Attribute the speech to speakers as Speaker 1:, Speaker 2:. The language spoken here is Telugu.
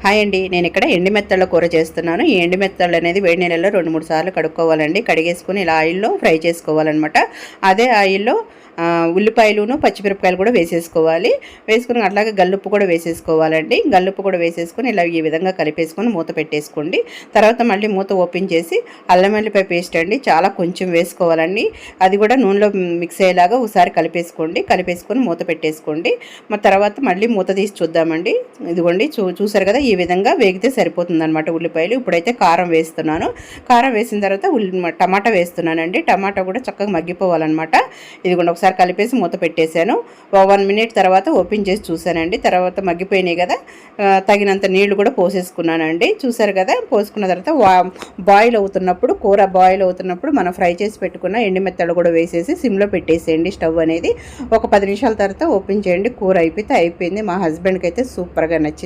Speaker 1: హాయ్ అండి, నేను ఇక్కడ ఎండి మెత్తళ్ళ కూర చేస్తున్నాను. ఈ ఎండి మెత్తళ్ళు అనేది వేడి నీళ్ళలో 2-3 సార్లు కడుక్కోవాలండి. కడిగేసుకుని ఇలా ఆయిల్లో ఫ్రై చేసుకోవాలన్నమాట. అదే ఆయిల్లో ఉల్లిపాయలును పచ్చిమిరపకాయలు కూడా వేసేసుకోవాలి. వేసుకుని అట్లాగే గల్లుప్పు కూడా వేసేసుకోవాలండి. గల్లుప్పు కూడా వేసేసుకొని ఇలా ఈ విధంగా కలిపేసుకొని మూత పెట్టేసుకోండి. తర్వాత మళ్ళీ మూత ఓపెన్ చేసి అల్లం వెల్లిపాయ పేస్ట్ అండి చాలా కొంచెం వేసుకోవాలండి. అది కూడా నూనెలో మిక్స్ అయ్యేలాగా ఒకసారి కలిపేసుకొని మూత పెట్టేసుకోండి. మరి తర్వాత మళ్ళీ మూత తీసి చూద్దామండి. ఇదిగోండి చూసారు కదా, ఈ విధంగా వేగితే సరిపోతుందన్నమాట ఉల్లిపాయలు. ఇప్పుడైతే కారం వేస్తున్నాను. కారం వేసిన తర్వాత టమాటా వేస్తున్నానండి. టమాటా కూడా చక్కగా మగ్గిపోవాలన్నమాట. ఇదిగోండి ఒకసారి కలిపేసి మూత పెట్టేశాను. 1 మినిట్ తర్వాత ఓపెన్ చేసి చూశానండి. తర్వాత మగ్గిపోయినాయి కదా, తగినంత నీళ్లు కూడా పోసేసుకున్నానండి. చూసారు కదా, పోసుకున్న తర్వాత కూర బాయిల్ అవుతున్నప్పుడు మనం ఫ్రై చేసి పెట్టుకున్న ఎండి మెత్తలు కూడా వేసేసి సిమ్లో పెట్టేసేయండి స్టవ్ అనేది. ఒక 10 నిమిషాల తర్వాత ఓపెన్ చేయండి. కూర అయిపోయింది. మా హస్బెండ్కి అయితే సూపర్గా నచ్చింది.